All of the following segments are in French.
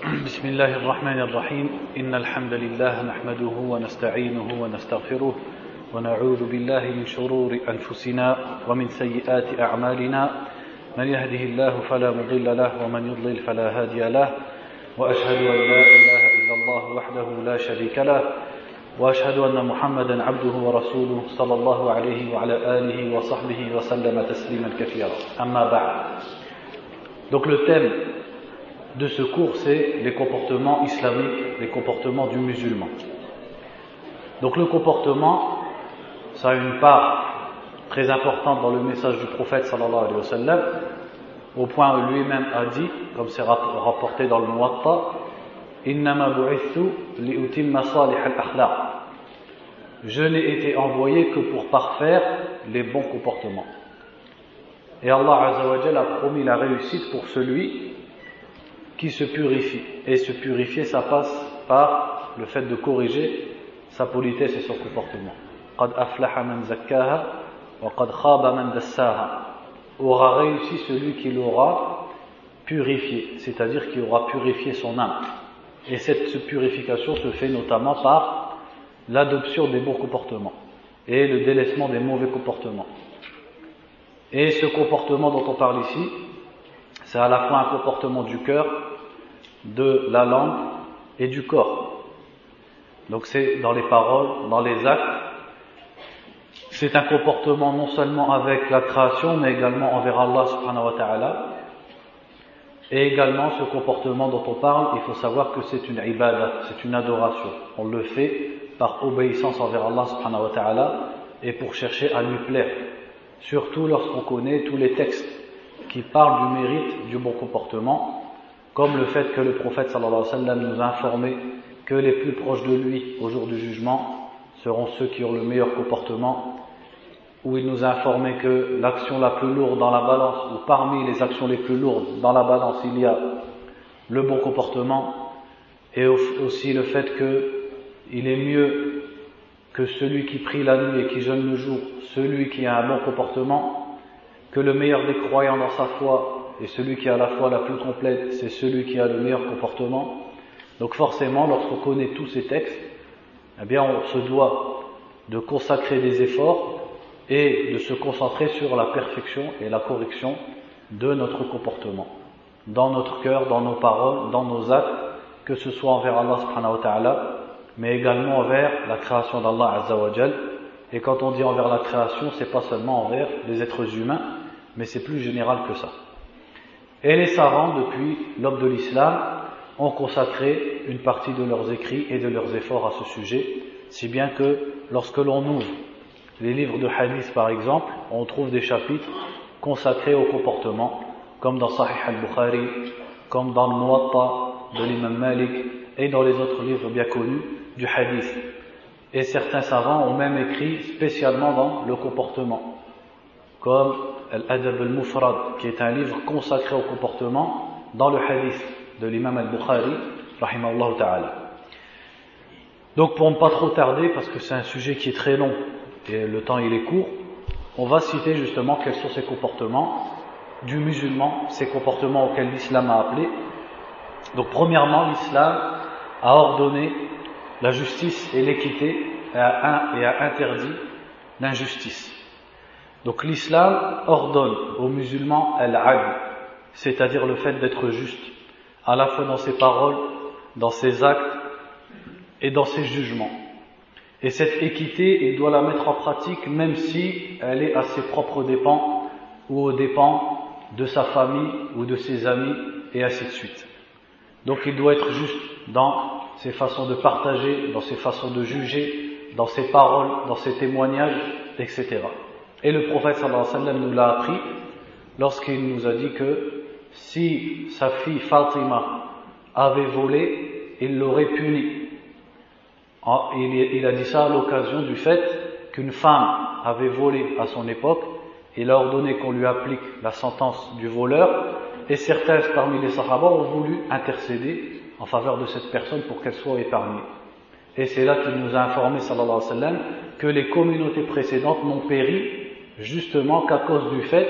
بسم الله الرحمن الرحيم إن الحمد لله نحمده ونستعينه ونستغفره ونعوذ بالله من شرور أنفسنا ومن سيئات أعمالنا من يهده الله فلا مضل له ومن يضلل فلا هادي له وأشهد أن لا إله إلا الله وحده لا شريك له وأشهد أن محمدا عبده ورسوله صلى الله عليه وعلى آله وصحبه وسلم تسليما كثيرا أما بعد. Donc le thème de ce cours, c'est les comportements islamiques, les comportements du musulman. Donc le comportement, ça a une part très importante dans le message du prophète sallallahu alayhi wa sallam, au point où lui-même a dit, comme c'est rapporté dans le Muwatta, Innama bu'ithu li'utimma salih al-akhlaq. Je n'ai été envoyé que pour parfaire les bons comportements. Et Allah Azza wa Jalla a promis la réussite pour celui qui se purifie. Et se purifier, ça passe par le fait de corriger sa politesse et son comportement. Qad aflaha man zakkaha wa qad khaba man dassaha. Aura réussi celui qui l'aura purifié, c'est-à-dire qui aura purifié son âme. Et cette purification se fait notamment par l'adoption des bons comportements et le délaissement des mauvais comportements. Et ce comportement dont on parle ici, c'est à la fois un comportement du cœur, de la langue et du corps. Donc c'est dans les paroles, dans les actes. C'est un comportement non seulement avec la création, mais également envers Allah subhanahu wa ta'ala. Et également ce comportement dont on parle, il faut savoir que c'est une ibadah, c'est une adoration. On le fait par obéissance envers Allah subhanahu wa ta'ala et pour chercher à lui plaire. Surtout lorsqu'on connaît tous les textes qui parlent du mérite du bon comportement, comme le fait que le prophète sallallahu alayhi wa sallam nous a informé que les plus proches de lui au jour du jugement seront ceux qui ont le meilleur comportement, où il nous a informé que l'action la plus lourde dans la balance, ou parmi les actions les plus lourdes dans la balance, il y a le bon comportement, et aussi le fait qu'il est mieux que celui qui prie la nuit et qui jeûne le jour, celui qui a un bon comportement, que le meilleur des croyants dans sa foi et celui qui a la foi la plus complète, c'est celui qui a le meilleur comportement. Donc forcément, lorsqu'on connaît tous ces textes, eh bien on se doit de consacrer des efforts et de se concentrer sur la perfection et la correction de notre comportement, dans notre cœur, dans nos paroles, dans nos actes, que ce soit envers Allah subhanahu wa ta'ala, mais également envers la création d'Allah Azza wa Jal. Et quand on dit envers la création, c'est pas seulement envers les êtres humains, mais c'est plus général que ça. Et les savants, depuis l'aube de l'islam, ont consacré une partie de leurs écrits et de leurs efforts à ce sujet, si bien que lorsque l'on ouvre les livres de hadith par exemple, on trouve des chapitres consacrés au comportement, comme dans Sahih al-Bukhari, comme dans le Muwatta de l'imam Malik et dans les autres livres bien connus du hadith. Et certains savants ont même écrit spécialement dans le comportement, comme Al-Adab al-Mufrad, qui est un livre consacré au comportement dans le hadith de l'imam al-Bukhari, rahimahullah ta'ala. Donc pour ne pas trop tarder, parce que c'est un sujet qui est très long et le temps il est court, on va citer justement quels sont ces comportements du musulman, ces comportements auxquels l'islam a appelé. Donc premièrement, l'islam a ordonné la justice et l'équité et a interdit l'injustice. Donc l'islam ordonne aux musulmans al-'adl, c'est-à-dire le fait d'être juste, à la fois dans ses paroles, dans ses actes et dans ses jugements. Et cette équité, il doit la mettre en pratique même si elle est à ses propres dépens ou aux dépens de sa famille ou de ses amis et ainsi de suite. Donc il doit être juste dans ses façons de partager, dans ses façons de juger, dans ses paroles, dans ses témoignages, etc. Et le prophète sallallahu alayhi wa sallam nous l'a appris lorsqu'il nous a dit que si sa fille Fatima avait volé, il l'aurait punie. Il a dit ça à l'occasion du fait qu'une femme avait volé à son époque. Il a ordonné qu'on lui applique la sentence du voleur et certains parmi les sahaba ont voulu intercéder en faveur de cette personne pour qu'elle soit épargnée. Et c'est là qu'il nous a informé sallallahu alayhi wa sallam que les communautés précédentes n'ont péri justement qu'à cause du fait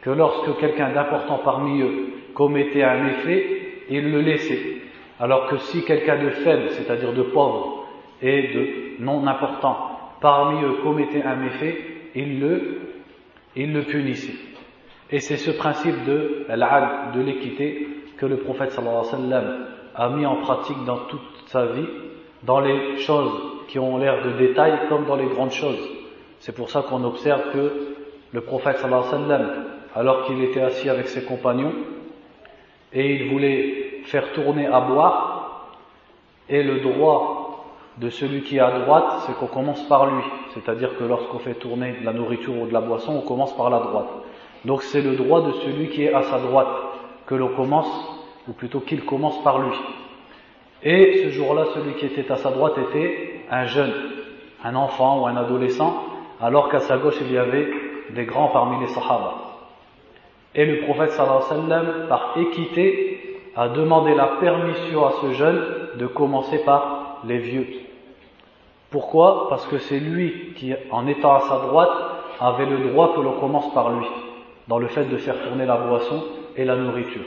que lorsque quelqu'un d'important parmi eux commettait un méfait, ils le laissaient. Alors que si quelqu'un de faible, c'est-à-dire de pauvre et de non important, parmi eux commettait un méfait, il le punissait. Et c'est ce principe de l'adl, de l'équité, que le prophète sallallahu alayhi wa sallam a mis en pratique dans toute sa vie, dans les choses qui ont l'air de détail comme dans les grandes choses. C'est pour ça qu'on observe que le prophète sallallahu alayhi wa sallam, alors qu'il était assis avec ses compagnons et il voulait faire tourner à boire, et le droit de celui qui est à droite, c'est qu'on commence par lui, c'est-à-dire que lorsqu'on fait tourner de la nourriture ou de la boisson, on commence par la droite. Donc c'est le droit de celui qui est à sa droite que l'on commence, ou plutôt qu'il commence par lui. Et ce jour-là, celui qui était à sa droite était un jeune, un enfant ou un adolescent, alors qu'à sa gauche il y avait des grands parmi les sahaba. Et le prophète sallallahu alayhi wa sallam, par équité, a demandé la permission à ce jeune de commencer par les vieux. Pourquoi? Parce que c'est lui qui, en étant à sa droite, avait le droit que l'on commence par lui, dans le fait de faire tourner la boisson et la nourriture.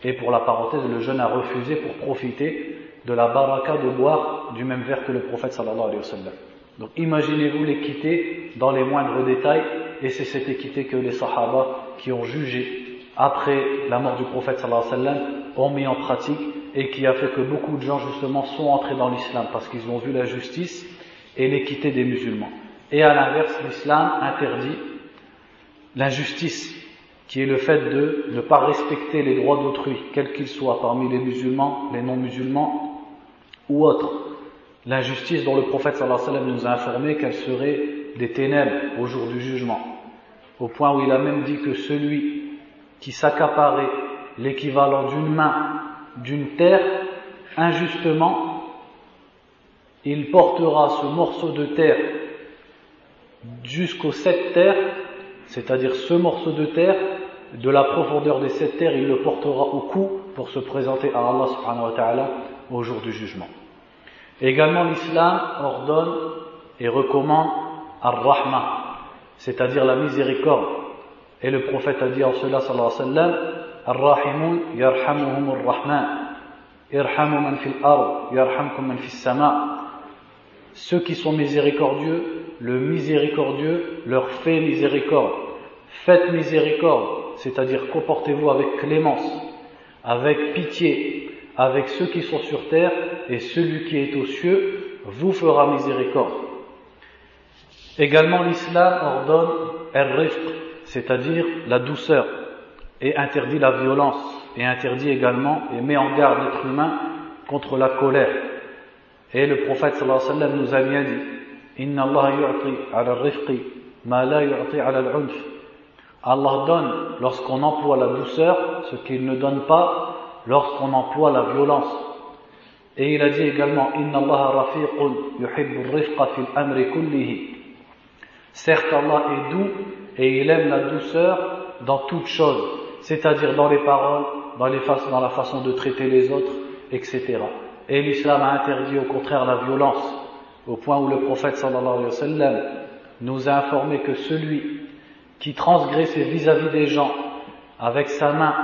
Et pour la parenthèse, le jeune a refusé pour profiter de la baraka de boire du même verre que le prophète sallallahu alayhi wa sallam. Donc imaginez-vous l'équité dans les moindres détails, et c'est cette équité que les sahaba qui ont jugé après la mort du prophète sallallahu alayhi wa sallam ont mis en pratique, et qui a fait que beaucoup de gens justement sont entrés dans l'islam parce qu'ils ont vu la justice et l'équité des musulmans. Et à l'inverse, l'islam interdit l'injustice, qui est le fait de ne pas respecter les droits d'autrui, quels qu'ils soient, parmi les musulmans, les non-musulmans ou autres. L'injustice dont le prophète sallallahu alayhi wa sallam nous a informé qu'elle serait des ténèbres au jour du jugement, au point où il a même dit que celui qui s'accaparait l'équivalent d'une main d'une terre injustement, il portera ce morceau de terre jusqu'aux 7 terres, c'est-à-dire ce morceau de terre, de la profondeur des 7 terres, il le portera au cou pour se présenter à Allah subhanahu wa ta'ala au jour du jugement. Également, l'islam ordonne et recommande ar-rahma, c'est-à-dire la miséricorde. Et le prophète a dit en cela, sallallahu alayhi wa sallam, ar-rahimun yarhamuhumur rahman, irhamu man fil ard, yarhamkum man fis sama. Ceux qui sont miséricordieux, le miséricordieux leur fait miséricorde. Faites miséricorde, c'est-à-dire comportez-vous avec clémence, avec pitié, avec ceux qui sont sur terre, et celui qui est aux cieux vous fera miséricorde. Également, l'islam ordonne ar-rifq, c'est-à-dire la douceur, et interdit la violence, et interdit également et met en garde l'être humain contre la colère. Et le prophète sallallahu alayhi wa sallam nous a bien dit: Inna Allah yu'ti ala al-rifqi ma la yu'ti ala al-'unf. Allah donne lorsqu'on emploie la douceur ce qu'il ne donne pas lorsqu'on emploie la violence. Et il a dit également: Inna Allah rafiqun yuhibbu ar-rifqa fil amri kullihi. Certes, Allah est doux et il aime la douceur dans toutes choses, c'est-à-dire dans les paroles, dans la façon de traiter les autres, etc. Et l'islam a interdit au contraire la violence, au point où le prophète sallallahu alayhi wa sallam nous a informé que celui qui transgresse vis-à-vis des gens avec sa main,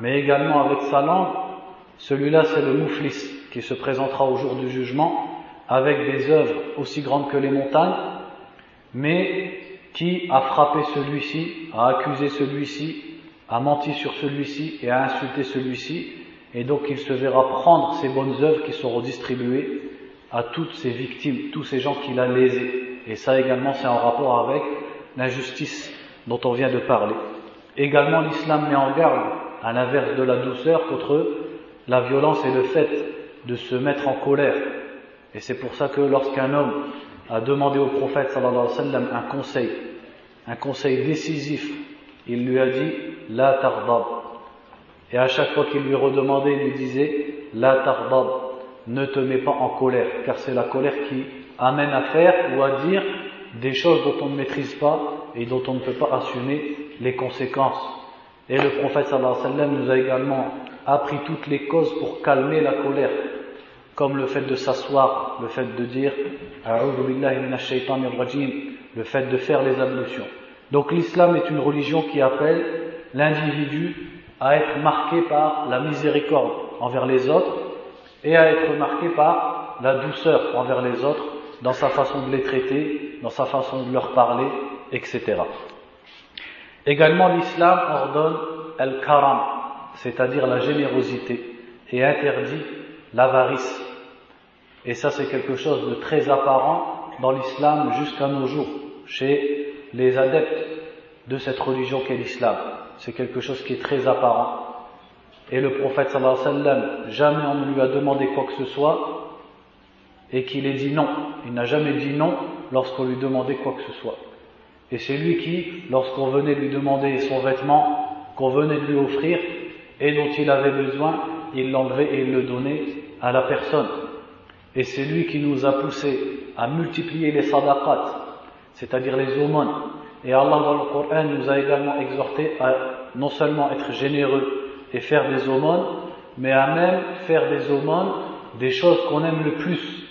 mais également avec sa langue, celui-là c'est le mouflis qui se présentera au jour du jugement avec des œuvres aussi grandes que les montagnes, mais qui a frappé celui-ci, a accusé celui-ci, a menti sur celui-ci et a insulté celui-ci, et donc il se verra prendre ces bonnes œuvres qui seront distribuées à toutes ces victimes, tous ces gens qu'il a lésés. Et ça également c'est en rapport avec l'injustice dont on vient de parler. Également, l'islam met en garde, à l'inverse de la douceur, contre la violence et le fait de se mettre en colère. Et c'est pour ça que lorsqu'un homme a demandé au prophète sallallahu alayhi wa sallam un conseil décisif, il lui a dit la taghdab. Et à chaque fois qu'il lui redemandait, il lui disait la taghdab, ne te mets pas en colère, car c'est la colère qui amène à faire ou à dire des choses dont on ne maîtrise pas et dont on ne peut pas assumer les conséquences. Et le prophète sallallahu alayhi wa sallam nous a également appris toutes les causes pour calmer la colère, comme le fait de s'asseoir, le fait de dire A'udhu billahi minash shaitanir rajim, le fait de faire les ablutions. Donc l'islam est une religion qui appelle l'individu à être marqué par la miséricorde envers les autres et à être marqué par la douceur envers les autres, dans sa façon de les traiter, dans sa façon de leur parler, etc. Également, l'islam ordonne al-karam, c'est-à-dire la générosité, et interdit l'avarice. Et ça, c'est quelque chose de très apparent dans l'islam jusqu'à nos jours, chez les adeptes de cette religion qu'est l'islam. C'est quelque chose qui est très apparent. Et le prophète sallallahu alayhi wa sallam, jamais on ne lui a demandé quoi que ce soit et qu'il ait dit non. Il n'a jamais dit non lorsqu'on lui demandait quoi que ce soit. Et c'est lui qui, lorsqu'on venait lui demander son vêtement, qu'on venait de lui offrir et dont il avait besoin, il l'enlevait et il le donnait à la personne. Et c'est lui qui nous a poussé à multiplier les sadaqat, c'est-à-dire les aumônes. Et Allah dans le Coran nous a également exhorté à non seulement être généreux et faire des aumônes, mais à même faire des aumônes des choses qu'on aime le plus.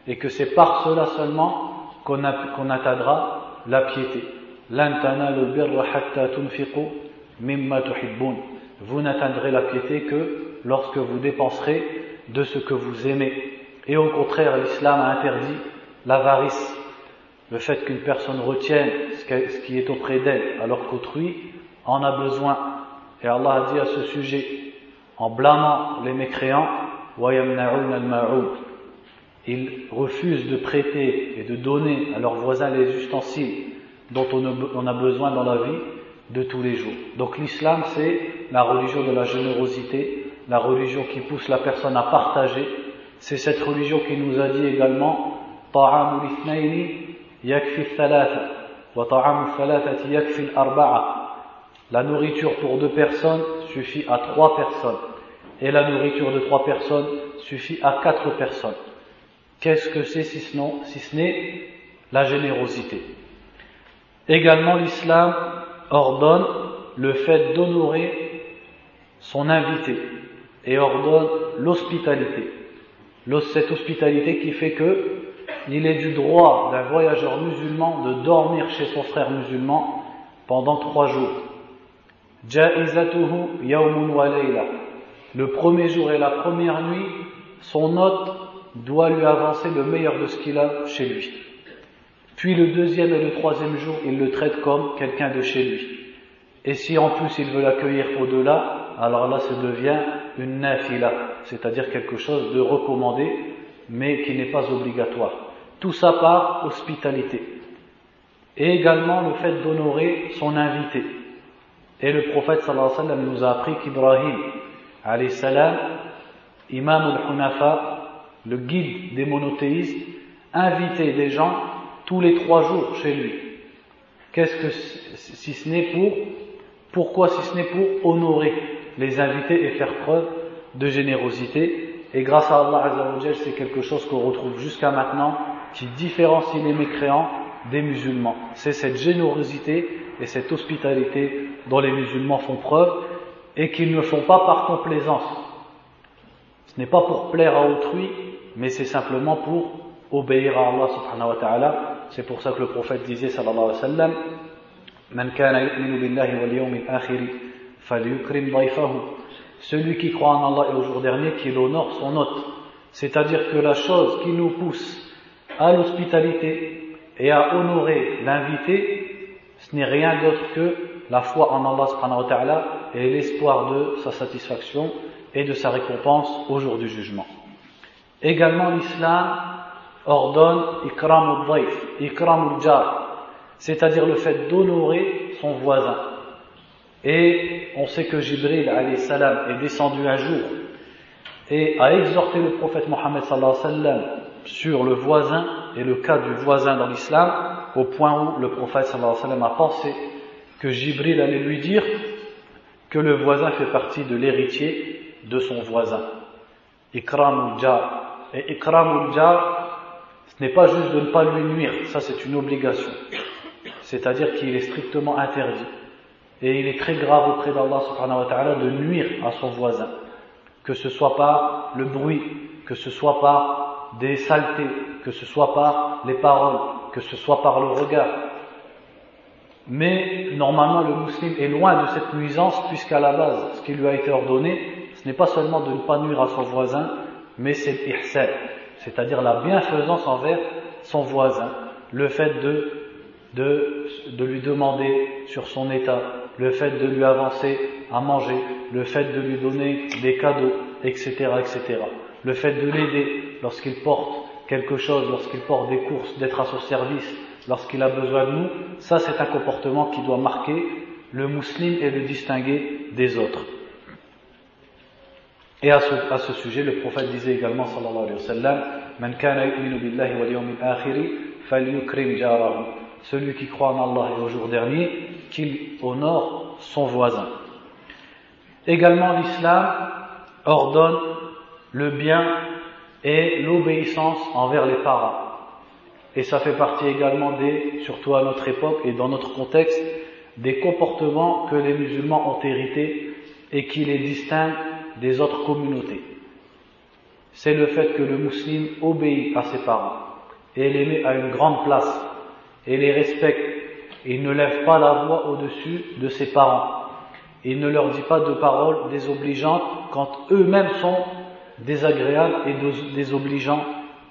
Et que c'est par cela seulement qu'on atteindra la piété. Lan tanalu birra hatta tunfiqu mimma tuhibbun. Vous n'atteindrez la piété que lorsque vous dépenserez de ce que vous aimez. Et au contraire, l'islam a interdit l'avarice, le fait qu'une personne retienne ce qui est auprès d'elle alors qu'autrui en a besoin. Et Allah a dit à ce sujet, en blâmant les mécréants, وَيَمْنَعُونَ الْمَعُونَ. Ils refusent de prêter et de donner à leurs voisins les ustensiles dont on a besoin dans la vie de tous les jours. Donc l'islam, c'est la religion de la générosité, la religion qui pousse la personne à partager. C'est cette religion qui nous a dit également طَعَامُ الْإِثْنَيْنِ يَكْفِي الثَّلَاثَةِ وَطَعَامُ الثَّلَاثَةِ يَكْفِي الْأَرْبَعَةِ. La nourriture pour 2 personnes suffit à 3 personnes. Et la nourriture de 3 personnes suffit à 4 personnes. Qu'est-ce que c'est si ce n'est la générosité? Également, l'islam ordonne le fait d'honorer son invité et ordonne l'hospitalité. Cette hospitalité qui fait que il est du droit d'un voyageur musulman de dormir chez son frère musulman pendant 3 jours. Jaizatuhu yawmun wa layla. Le premier jour et la première nuit, son hôte doit lui avancer le meilleur de ce qu'il a chez lui. Puis le deuxième et le troisième jour, il le traite comme quelqu'un de chez lui. Et si en plus il veut l'accueillir au-delà, alors là ça devient une nafila, c'est-à-dire quelque chose de recommandé, mais qui n'est pas obligatoire. Tout ça par hospitalité. Et également le fait d'honorer son invité. Et le prophète sallallahu alayhi wa sallam nous a appris qu'Ibrahim alayhi salam, imam al-Hunafa, le guide des monothéistes, invitait des gens tous les 3 jours chez lui. Qu'est-ce que si ce n'est pourquoi si ce n'est pour honorer les invités et faire preuve de générosité? Et grâce à Allah Azza wa Jal, c'est quelque chose qu'on retrouve jusqu'à maintenant qui différencie les mécréants des musulmans. C'est cette générosité et cette hospitalité dont les musulmans font preuve et qu'ils ne font pas par complaisance. Ce n'est pas pour plaire à autrui, mais c'est simplement pour obéir à Allah subhanahu wa ta'ala. C'est pour ça que le prophète disait sallallahu alayhi wa sallam, Man kana yu'minu billahi wal yawmil akhir falyukrim dayfahu. Celui qui croit en Allah et au jour dernier, qu'il honore son hôte. C'est-à-dire que la chose qui nous pousse à l'hospitalité et à honorer l'invité, ce n'est rien d'autre que la foi en Allah subhanahu wa ta'ala et l'espoir de sa satisfaction et de sa récompense au jour du jugement. Également, l'islam ordonne ikramul dayf, ikramul jar, c'est-à-dire le fait d'honorer son voisin. Et on sait que Jibril alayhi salam est descendu un jour et a exhorté le prophète Mohammed sallallahu alayhi wa sallam sur le voisin et le cas du voisin dans l'islam, au point où le prophète sallallahu alayhi wa sallam a pensé que Jibril allait lui dire que le voisin fait partie de l'héritier de son voisin. Ikramul jar. Et ikramul jar, ce n'est pas juste de ne pas lui nuire, ça c'est une obligation. C'est-à-dire qu'il est strictement interdit. Et il est très grave auprès d'Allah subhanahu wa ta'ala de nuire à son voisin. Que ce soit par le bruit, que ce soit par des saletés, que ce soit par les paroles, que ce soit par le regard. Mais normalement le musulman est loin de cette nuisance, puisqu'à la base, ce qui lui a été ordonné, ce n'est pas seulement de ne pas nuire à son voisin, mais c'est l'ihsan, c'est-à-dire la bienfaisance envers son voisin, le fait de lui demander sur son état, le fait de lui avancer à manger, le fait de lui donner des cadeaux, etc., etc. Le fait de l'aider lorsqu'il porte quelque chose, lorsqu'il porte des courses, d'être à son service, lorsqu'il a besoin de nous, ça c'est un comportement qui doit marquer le musulman et le distinguer des autres. Et à ce sujet, le prophète disait également, sallallahu alayhi wa sallam, Man kana yu'minu billahi wal yawmil akhiri falyukrim jarahu. Celui qui croit en Allah et au jour dernier, qu'il honore son voisin. Également, l'islam ordonne le bien et l'obéissance envers les parents. Et ça fait partie également surtout à notre époque et dans notre contexte, des comportements que les musulmans ont hérités et qui les distinguent des autres communautés. C'est le fait que le musulman obéit à ses parents et les met à une grande place et les respecte. Il ne lève pas la voix au-dessus de ses parents. Il ne leur dit pas de paroles désobligeantes quand eux-mêmes sont désagréables et désobligeants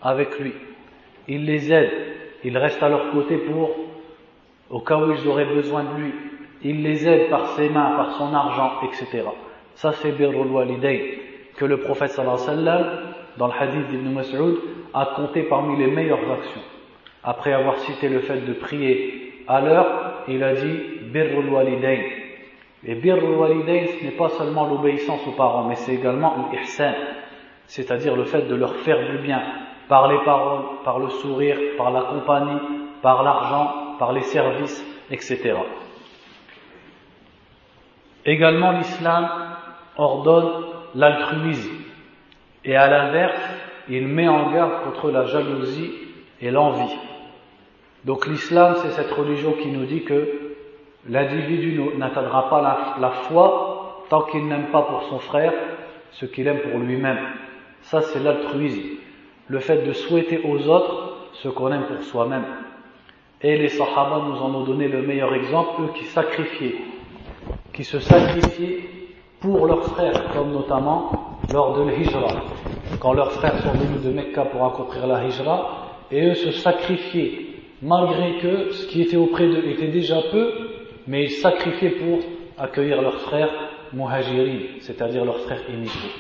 avec lui. Il les aide, il reste à leur côté au cas où ils auraient besoin de lui. Il les aide par ses mains, par son argent, etc. Ça c'est birrul walidayn, que le prophète sallallahu alayhi wa sallam, dans le hadith d'Ibn Mas'ud, a compté parmi les meilleures actions. Après avoir cité le fait de prier à l'heure, il a dit birrul walidayn. Et birrul walidayn, ce n'est pas seulement l'obéissance aux parents, mais c'est également l'ihsan, c'est-à-dire le fait de leur faire du bien, par les paroles, par le sourire, par la compagnie, par l'argent, par les services, etc. Également, l'islam ordonne l'altruisme, et à l'inverse, il met en garde contre la jalousie et l'envie. Donc l'islam, c'est cette religion qui nous dit que l'individu n'atteindra pas la foi tant qu'il n'aime pas pour son frère ce qu'il aime pour lui-même. Ça, c'est l'altruisme, le fait de souhaiter aux autres ce qu'on aime pour soi-même. Et les sahaba nous en ont donné le meilleur exemple, eux qui se sacrifiaient pour leurs frères, comme notamment lors de l'hijra, quand leurs frères sont venus de Mecca pour accomplir la hijra, et eux se sacrifiaient, malgré que ce qui était auprès d'eux était déjà peu, mais ils sacrifiaient pour accueillir leurs frères muhajirin, c'est-à-dire leurs frères immigrés.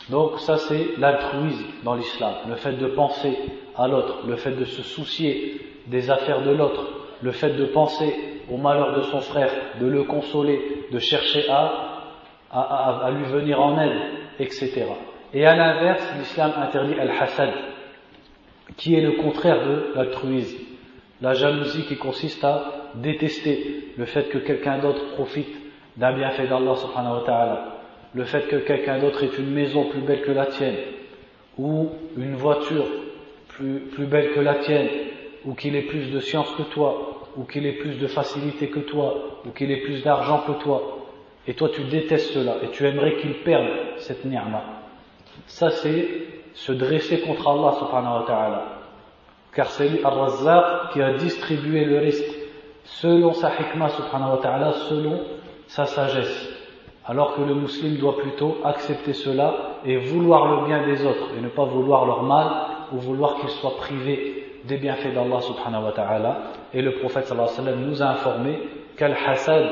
Donc ça c'est l'altruisme dans l'islam, le fait de penser à l'autre, le fait de se soucier des affaires de l'autre, le fait de penser au malheur de son frère, de le consoler, de chercher à lui venir en aide, etc. Et à l'inverse, l'islam interdit al-hasad, qui est le contraire de l'altruisme. La jalousie qui consiste à détester le fait que quelqu'un d'autre profite d'un bienfait d'Allah subhanahu wa ta'ala, le fait que quelqu'un d'autre ait une maison plus belle que la tienne, ou une voiture plus belle que la tienne, ou qu'il ait plus de science que toi, ou qu'il ait plus de facilité que toi, ou qu'il ait plus d'argent que toi, et toi tu détestes cela, et tu aimerais qu'il perde cette ni'ma. Ça c'est se dresser contre Allah subhanahu wa ta'ala, car c'est lui Ar-Razzaq qui a distribué le risque selon sa hikmah subhanahu wa ta'ala, selon sa sagesse, alors que le musulman doit plutôt accepter cela et vouloir le bien des autres et ne pas vouloir leur mal ou vouloir qu'ils soient privés des bienfaits d'Allah subhanahu wa ta'ala. Et le prophète sallallahu alayhi wa sallam nous a informé qu'al-hasad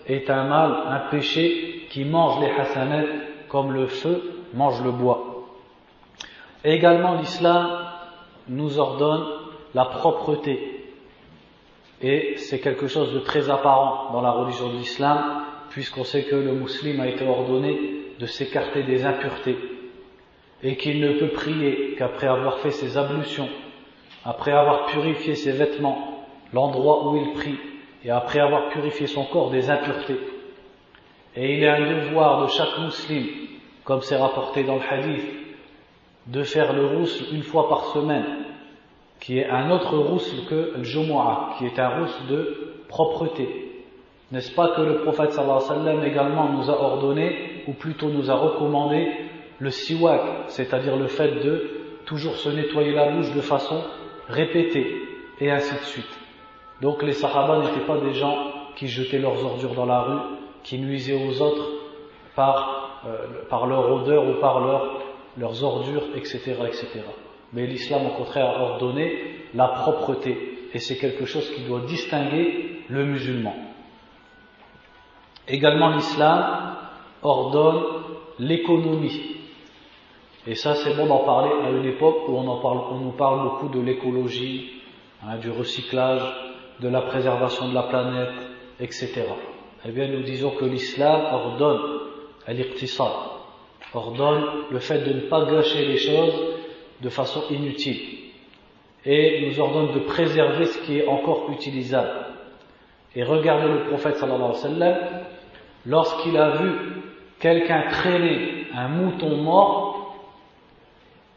est un mal, un péché qui mange les hasanat comme le feu mange le bois. Et également l'islam nous ordonne la propreté, et c'est quelque chose de très apparent dans la religion de l'islam, puisqu'on sait que le musulman a été ordonné de s'écarter des impuretés et qu'il ne peut prier qu'après avoir fait ses ablutions, après avoir purifié ses vêtements, l'endroit où il prie, et après avoir purifié son corps des impuretés. Et il est un devoir de chaque musulman, comme c'est rapporté dans le hadith, de faire le rousl une fois par semaine, qui est un autre rousl que le Jumu'ah, qui est un rousl de propreté. N'est-ce pas que le prophète sallallahu alayhi wa sallam également nous a ordonné, ou plutôt nous a recommandé, le siwak, c'est-à-dire le fait de toujours se nettoyer la bouche de façon répétée, et ainsi de suite. Donc les sahaba n'étaient pas des gens qui jetaient leurs ordures dans la rue, qui nuisaient aux autres par leur odeur ou par leur leurs ordures, etc., etc. Mais l'islam, au contraire, a ordonné la propreté. Et c'est quelque chose qui doit distinguer le musulman. Également, l'islam ordonne l'économie. Et ça, c'est bon d'en parler à une époque où on nous parle beaucoup de l'écologie, du recyclage, de la préservation de la planète, etc. Eh bien, nous disons que l'islam ordonne al-iqtisad, ordonne le fait de ne pas gâcher les choses de façon inutile, et nous ordonne de préserver ce qui est encore utilisable. Et regardez le prophète sallallahu alayhi wa sallam, lorsqu'il a vu quelqu'un traîner un mouton mort,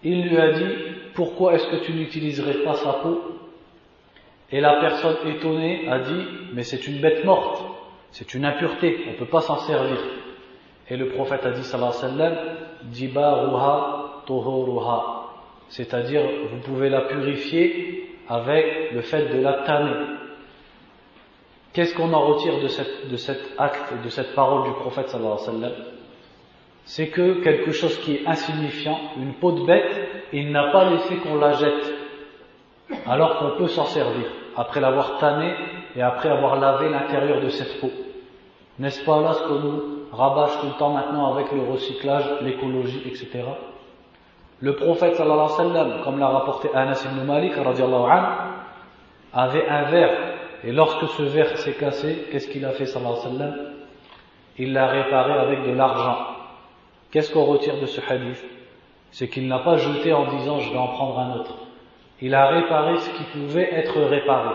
il lui a dit: pourquoi est-ce que tu n'utiliserais pas sa peau? Et la personne étonnée a dit: mais c'est une bête morte, c'est une impureté, on ne peut pas s'en servir. Et le prophète a dit sallallahu alayhi wa sallam: dibaruha tuhuruha, c'est-à-dire vous pouvez la purifier avec le fait de la tanner. Qu'est-ce qu'on en retire de cet acte et de cette parole du prophète sallallahu alayhi wa sallam? C'est que quelque chose qui est insignifiant, une peau de bête, il n'a pas laissé qu'on la jette, alors qu'on peut s'en servir, après l'avoir tannée et après avoir lavé l'intérieur de cette peau. N'est-ce pas là ce que nous rabâche tout le temps maintenant avec le recyclage, l'écologie, etc. Le prophète sallallahu alayhi wa sallam, comme l'a rapporté Anas ibn Malik radiallahu anhu, avait un verre, et lorsque ce verre s'est cassé, qu'est-ce qu'il a fait sallallahu alayhi wa sallam? Il l'a réparé avec de l'argent. Qu'est-ce qu'on retire de ce hadith? C'est qu'il n'a pas jeté en disant je vais en prendre un autre. Il a réparé ce qui pouvait être réparé.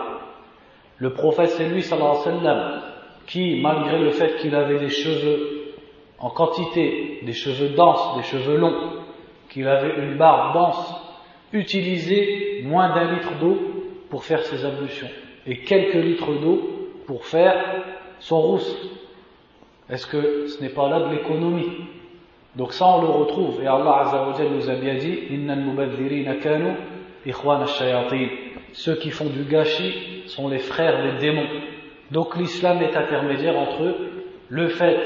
Le prophète, c'est lui sallallahu alayhi wa sallam qui, malgré le fait qu'il avait des cheveux en quantité, des cheveux denses, des cheveux longs, qu'il avait une barbe dense, utilisait moins d'1 litre d'eau pour faire ses ablutions et quelques litres d'eau pour faire son rousse. Est-ce que ce n'est pas là de l'économie? Donc ça on le retrouve, et Allah Azza wa Jalla nous a bien dit: innal mubadhirina kanu ikhwan ash-shayatin, ceux qui font du gâchis sont les frères des démons. Donc l'islam est intermédiaire entre le fait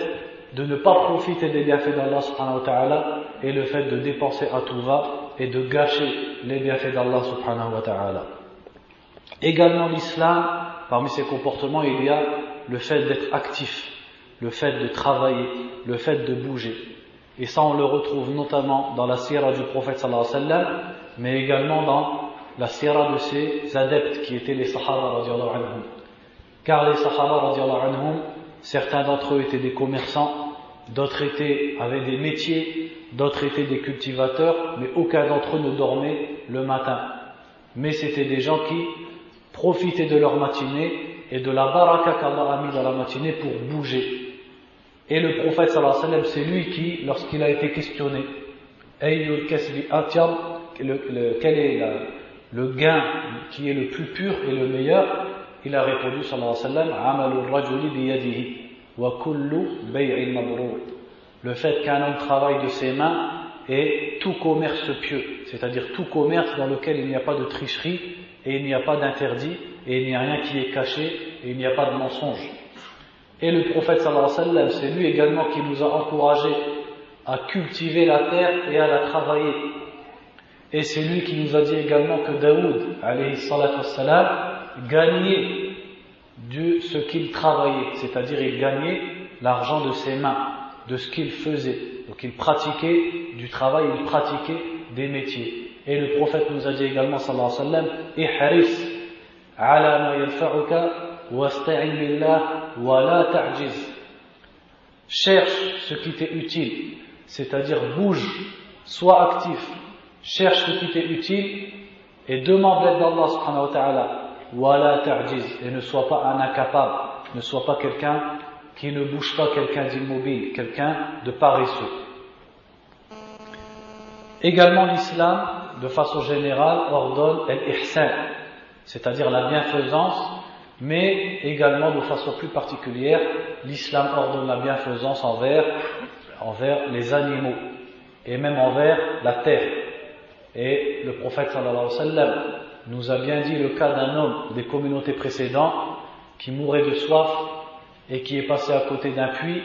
de ne pas profiter des bienfaits d'Allah subhanahu wa ta'ala et le fait de dépenser à tout va et de gâcher les bienfaits d'Allah subhanahu wa ta'ala. Également l'islam, parmi ses comportements, il y a le fait d'être actif, le fait de travailler, le fait de bouger. Et ça on le retrouve notamment dans la sira du prophète sallallahu alayhi wa sallam, mais également dans la sira de ses adeptes qui étaient les sahaba radiallahu anhum. Car les sahaba radiallahu anhum, certains d'entre eux étaient des commerçants, d'autres avaient des métiers, d'autres étaient des cultivateurs, mais aucun d'entre eux ne dormait le matin. Mais c'était des gens qui profitaient de leur matinée et de la baraka qu'Allah a mis dans la matinée pour bouger. Et le prophète sallallahu alayhi wa sallam, c'est lui qui, lorsqu'il a été questionné, Ayyul kasbi atyab, quel est le gain qui est le plus pur et le meilleur, il a répondu sallallahu alayhi wa sallam: Amalur rajuli biyadihi wa kullu bay'in mabrur. Le fait qu'un homme travaille de ses mains est tout commerce pieux, c'est-à-dire tout commerce dans lequel il n'y a pas de tricherie et il n'y a pas d'interdit et il n'y a rien qui est caché et il n'y a pas de mensonge. Et le prophète sallallahu alayhi wa sallam, c'est lui également qui nous a encouragés à cultiver la terre et à la travailler. Et c'est lui qui nous a dit également que Daoud alayhi salatu wassalam gagnait de ce qu'il travaillait, c'est-à-dire il gagnait l'argent de ses mains, de ce qu'il faisait. Donc il pratiquait du travail, il pratiquait des métiers. Et le prophète nous a dit également sallallahu alayhi wa sallam: ihris ala ma yanfa'uka wasta'in billah wa la ta'jiz. Cherche ce qui t'est utile, c'est-à-dire bouge, sois actif, cherche ce qui t'est utile et demande l'aide d'Allah subhanahu wa ta'ala. Wa la ta'jiz, et ne sois pas un incapable, ne sois pas quelqu'un qui ne bouge pas, quelqu'un d'immobile, quelqu'un de paresseux. Également l'islam, de façon générale, ordonne al-ihsan, c'est-à-dire la bienfaisance, mais également de façon plus particulière, l'islam ordonne la bienfaisance envers les animaux et même envers la terre. Et le prophète sallallahu alayhi wa sallam nous a bien dit le cas d'un homme des communautés précédentes qui mourait de soif et qui est passé à côté d'un puits,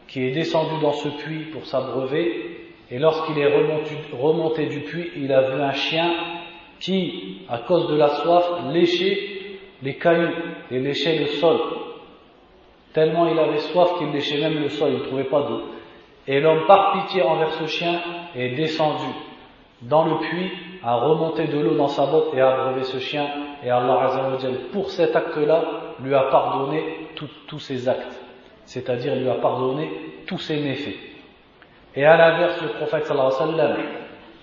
qui est descendu dans ce puits pour s'abreuver, Et lorsqu'il est remonté du puits, il a vu un chien qui, à cause de la soif, léchait les cailloux et léchait le sol. Tellement il avait soif qu'il léchait même le sol, il ne trouvait pas d'eau. Et l'homme, par pitié envers ce chien, est descendu dans le puits, a remonté de l'eau dans sa botte et a abreuvé ce chien. Et Allah Azza wa Jal, pour cet acte-là, lui a pardonné tous ses actes. C'est-à-dire lui a pardonné tous ses méfaits. Et à l'inverse, le prophète sallallahu alayhi wa sallam,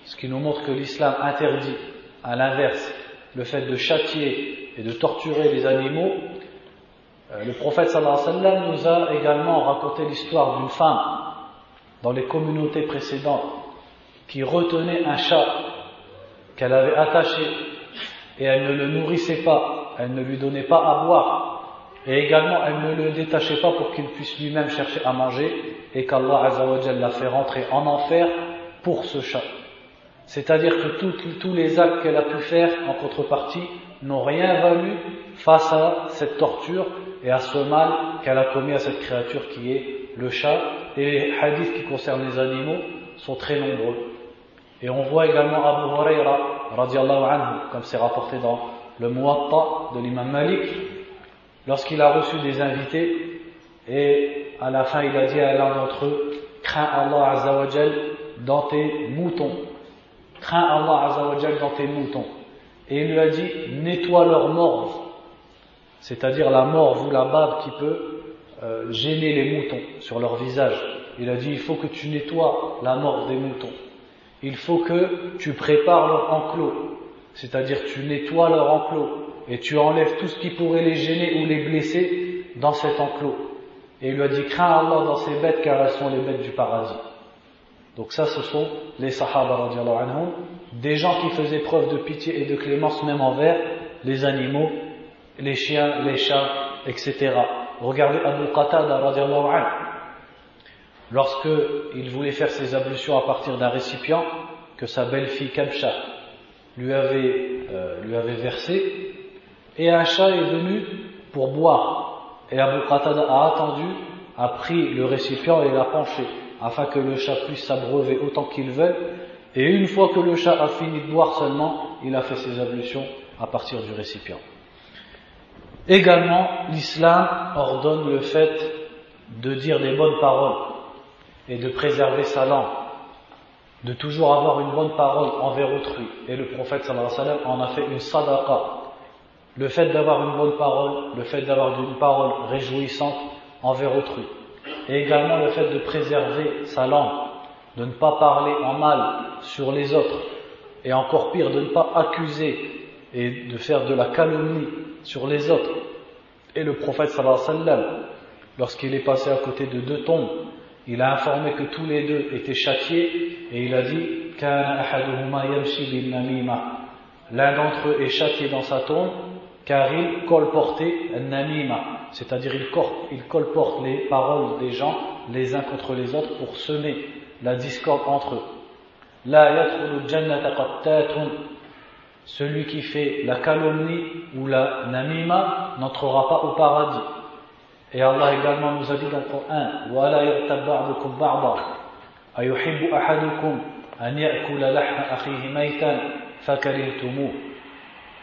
ce qui nous montre que l'islam interdit, à l'inverse, le fait de châtier et de torturer les animaux, le prophète sallallahu alayhi wa sallam nous a également raconté l'histoire d'une femme dans les communautés précédentes qui retenait un chat qu'elle avait attaché et elle ne le nourrissait pas, elle ne lui donnait pas à boire et également elle ne le détachait pas pour qu'il puisse lui-même chercher à manger et qu'Allah Azza wa Jalla l'a fait rentrer en enfer pour ce chat. C'est-à-dire que tous les actes qu'elle a pu faire en contrepartie n'ont rien valu face à cette torture et à ce mal qu'elle a commis à cette créature qui est le chat. Et les hadiths qui concernent les animaux sont très nombreux. Et on voit également Abu Huraira radiallahu anhu, comme c'est rapporté dans le Muwatta de l'imam Malik, lorsqu'il a reçu des invités et à la fin il a dit à l'un d'entre eux: crains Allah Azza wa Jal dans tes moutons, crains Allah Azza wa Jal dans tes moutons. Et il lui a dit: nettoie leur morve, c'est-à-dire la morve ou la bave qui peut gêner les moutons sur leur visage. Il a dit: il faut que tu nettoies la morve des moutons, il faut que tu prépares leur enclos, c'est-à-dire tu nettoies leur enclos et tu enlèves tout ce qui pourrait les gêner ou les blesser dans cet enclos. Et il lui a dit: crains Allah dans ces bêtes car elles sont les bêtes du paradis. Donc ça, ce sont les sahaba radiallahu anhum, des gens qui faisaient preuve de pitié et de clémence même envers les animaux, les chiens, les chats, etc. Regardez Abu Qatada radiallahu anhu, lorsque il voulait faire ses ablutions à partir d'un récipient que sa belle-fille Kabsha lui avait versé, et un chat est venu pour boire, et Abu Qatada a attendu, a pris le récipient et l'a penché afin que le chat puisse s'abreuver autant qu'il veut, et une fois que le chat a fini de boire seulement, il a fait ses ablutions à partir du récipient. Également, l'islam ordonne le fait de dire des bonnes paroles et de préserver sa langue, de toujours avoir une bonne parole envers autrui. Et le prophète sallallahu alayhi wa sallam en a fait une sadaqa. Le fait d'avoir une bonne parole, le fait d'avoir une parole réjouissante envers autrui. Et également le fait de préserver sa langue, de ne pas parler en mal sur les autres. Et encore pire, de ne pas accuser et de faire de la calomnie sur les autres. Et le prophète sallallahu alayhi wa sallam, lorsqu'il est passé à côté de deux tombes, il a informé que tous les deux étaient châtiés et il a dit: Kana ahaduhuma yamshi bil namima. L'un d'entre eux est châtié dans sa tombe car il colportait an-namima, c'est-à-dire il colporte les paroles des gens les uns contre les autres pour semer la discorde entre eux. La yadkhulu jannata qattatun. Celui qui fait la calomnie ou la namima n'entrera pas au paradis. Et Allah également nous a dit dans le Coran: وَلَا يَغْتَبْ بَعْضُكُمْ بَعْضًا أَيُحِبُّ أَحَدُكُمْ أَنْ يَأْكُلَ لَحْمَ أَخِيهِ مَيْتًا فَكَرِهْتُمُوهُ.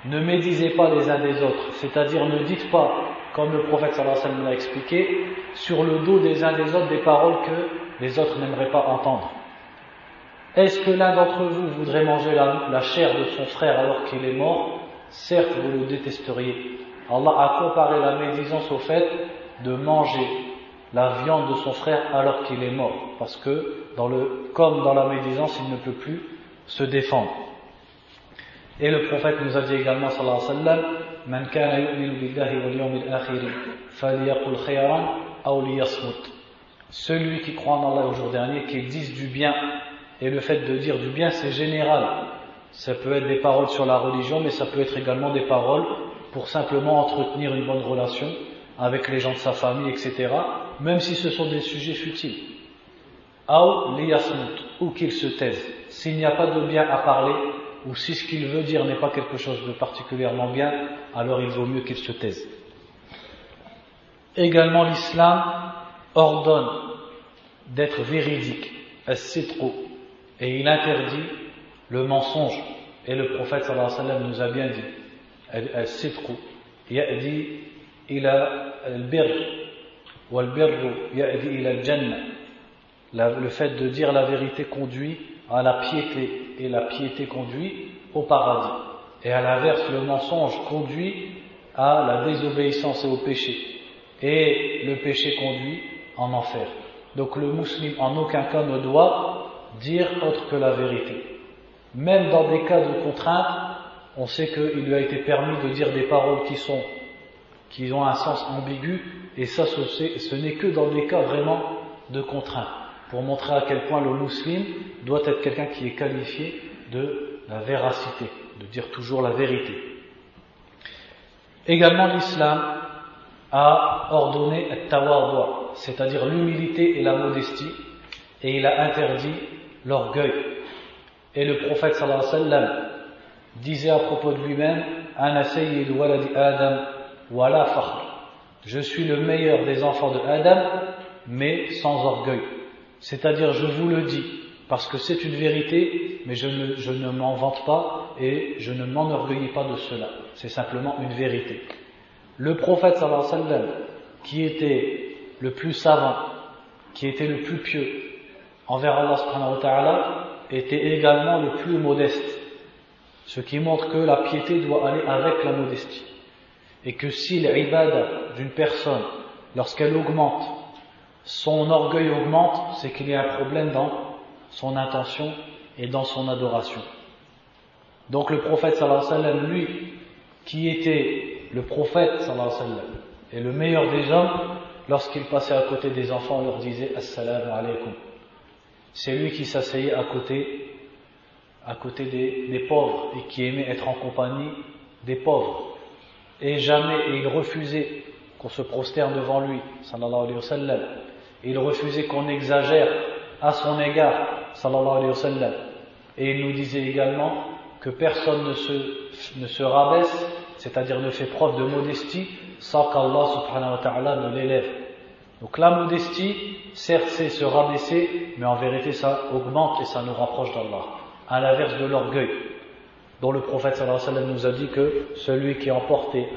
Ne médisez pas les uns des autres, c'est-à-dire ne dites pas, comme le prophète sallallahu alayhi wa sallam l'a expliqué, sur le dos des uns des autres des paroles que les autres n'aimeraient pas entendre. Est-ce que l'un d'entre vous voudrait manger la chair de son frère alors qu'il est mort? Certes, vous le détesteriez. Allah a comparé la médisance au fait de manger la viande de son frère alors qu'il est mort, parce que comme dans la médisance, il ne peut plus se défendre. Et le prophète nous a dit également sallallahu alayhi wa sallam: Man kana yu'minu billahi wal yawmil akhir falyaqul khayran aw liyasmut. Celui qui croit en Allah au jour dernier, qu'il dise du bien. Et le fait de dire du bien, c'est général. Ça peut être des paroles sur la religion, mais ça peut être également des paroles pour simplement entretenir une bonne relation avec les gens de sa famille, etc. Même si ce sont des sujets futiles. Aw liyasmut, ou qu'il se taise. S'il n'y a pas de bien à parler, ou si ce qu'il veut dire n'est pas quelque chose de particulièrement bien, alors il vaut mieux qu'il se taise. Également, l'islam ordonne d'être véridique, as-sidqu, et il interdit le mensonge. Et le prophète sallallahu alayhi wa sallam nous a bien dit al-sidqu ya'di ila al-birr wal-birru ya'di ila al-jannah. Le fait de dire la vérité conduit à la piété, et la piété conduit au paradis. Et à l'inverse, le mensonge conduit à la désobéissance et au péché, et le péché conduit en enfer. Donc le musulman en aucun cas ne doit dire autre que la vérité. Même dans des cas de contrainte, on sait qu'il lui a été permis de dire des paroles qui ont un sens ambigu, et ça ce n'est que dans des cas vraiment de contrainte, pour montrer à quel point le musulman doit être quelqu'un qui est qualifié de la véracité, de dire toujours la vérité. Également, l'islam a ordonné at-tawadhu', c'est-à-dire l'humilité et la modestie, et il a interdit l'orgueil. Et le prophète sallallahu alayhi wa sallam disait à propos de lui-même: Ana sayyid waladi Adam wa la fakhr. Je suis le meilleur des enfants de Adam, mais sans orgueil. C'est-à-dire, je vous le dis parce que c'est une vérité, mais je ne m'en vante pas et je ne m'enorgueillis pas de cela. C'est simplement une vérité. Le prophète sallallahu alayhi wa sallam, qui était le plus savant, qui était le plus pieux envers Allah subhanahu wa ta'ala, était également le plus modeste, ce qui montre que la piété doit aller avec la modestie, et que si l'ibada d'une personne, lorsqu'elle augmente, son orgueil augmente, c'est qu'il y a un problème dans son intention et dans son adoration. Donc le prophète sallallahu alayhi wa sallam, lui qui était le prophète sallallahu alayhi wa sallam et le meilleur des hommes, lorsqu'il passait à côté des enfants, on leur disait assalamu alaykum. C'est lui qui s'asseyait à côté des pauvres et qui aimait être en compagnie des pauvres. Et il refusait qu'on se prosterne devant lui, sallallahu alayhi wa sallam. Il refusait qu'on exagère à son égard, sallallahu alayhi wa sallam. Et il nous disait également que personne ne se rabaisse, c'est-à-dire ne fait preuve de modestie, sans qu'Allah subhanahu wa ta'ala ne l'élève. Donc la modestie, certes c'est se rabaisser, mais en vérité ça augmente et ça nous rapproche d'Allah. À l'inverse de l'orgueil, dont le prophète sallallahu alayhi wa sallam nous a dit que celui qui emportait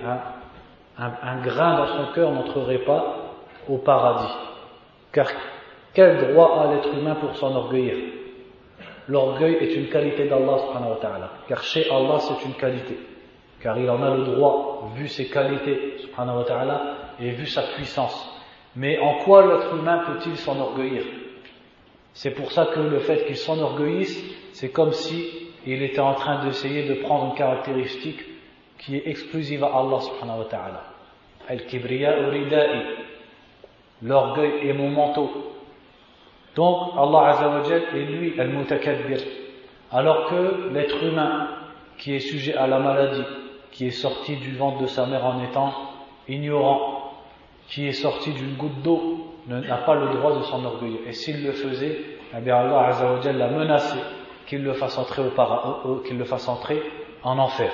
un grain dans son cœur n'entrerait pas au paradis. Car quel droit a l'être humain pour s'enorgueillir? L'orgueil est une qualité d'Allah subhanahu wa ta'ala, car chez Allah c'est une qualité, car il en a le droit vu ses qualités subhanahu wa ta'ala et vu sa puissance. Mais en quoi l'être humain peut-il s'enorgueillir? C'est pour ça que le fait qu'il s'enorgueillisse, c'est comme si il était en train d'essayer de prendre une caractéristique qui est exclusive à Allah subhanahu wa ta'ala. Al-kibriya ridai, l'orgueil est mon manteau. Donc Allah azza wa jal est lui al-mutakabbir, alors que l'être humain qui est sujet à la maladie, qui est sorti du ventre de sa mère en étant ignorant, qui est sorti d'une goutte d'eau, n'a pas le droit de s'enorgueillir. Et s'il le faisait, eh bien Allah azza wa jal l'a menacé qu'il le fasse entrer qu'il le fasse entrer en enfer.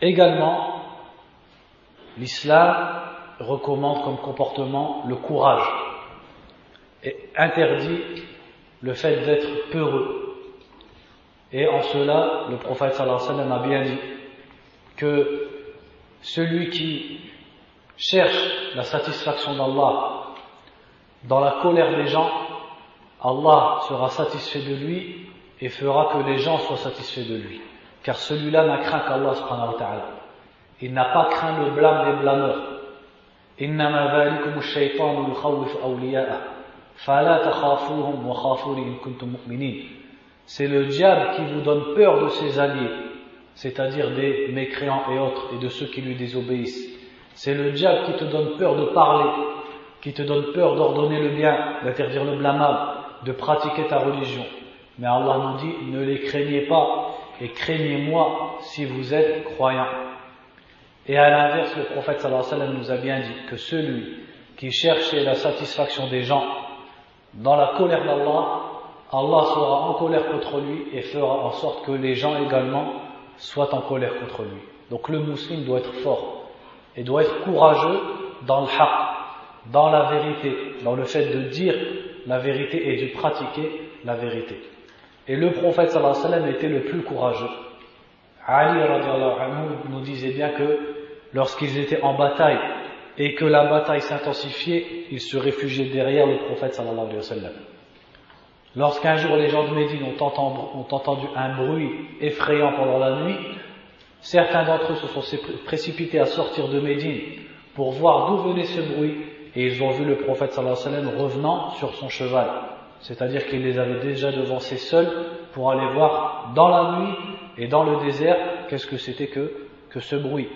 Également, l'islam recommande comme comportement le courage et interdit le fait d'être peureux. Et en cela, le prophète sallallahu alayhi wa sallam a bien dit que celui qui cherche la satisfaction d'Allah dans la colère des gens, Allah sera satisfait de lui et fera que les gens soient satisfaits de lui. Car celui-là n'a craint qu'Allah subhanahu wa ta'ala. Il n'a pas craint le blâme des blâmeurs. إنما ذلكم الشيطان يخوف أولياءه فلا تخافوهم وخافوني إن كنتم مؤمنين. C'est le diable qui vous donne peur de ses alliés, c'est-à-dire des mécréants et autres, et de ceux qui lui désobéissent. C'est le diable qui te donne peur de parler, qui te donne peur d'ordonner le bien, d'interdire le blâmable, de pratiquer ta religion. Mais Allah nous dit, ne les craignez pas, et craignez-moi si vous êtes croyants. Et à l'inverse, le prophète sallallahu alayhi wa sallam nous a bien dit que celui qui cherchait la satisfaction des gens dans la colère d'Allah, Allah sera en colère contre lui et fera en sorte que les gens également soient en colère contre lui. Donc le musulman doit être fort et doit être courageux dans le haqq, dans la vérité, dans le fait de dire la vérité et de pratiquer la vérité. Et le prophète sallallahu alayhi wa sallam était le plus courageux. Ali radiallahu anhu nous disait bien que lorsqu'ils étaient en bataille et que la bataille s'intensifiait, ils se réfugiaient derrière le prophète sallallahu alayhi wa sallam. Lorsqu'un jour les gens de Médine ont entendu un bruit effrayant pendant la nuit, certains d'entre eux se sont précipités à sortir de Médine pour voir d'où venait ce bruit, et ils ont vu le prophète sallallahu alayhi wa sallam revenant sur son cheval, c'est-à-dire qu'il les avait déjà devancés seuls pour aller voir dans la nuit et dans le désert qu'est-ce que c'était que ce bruit.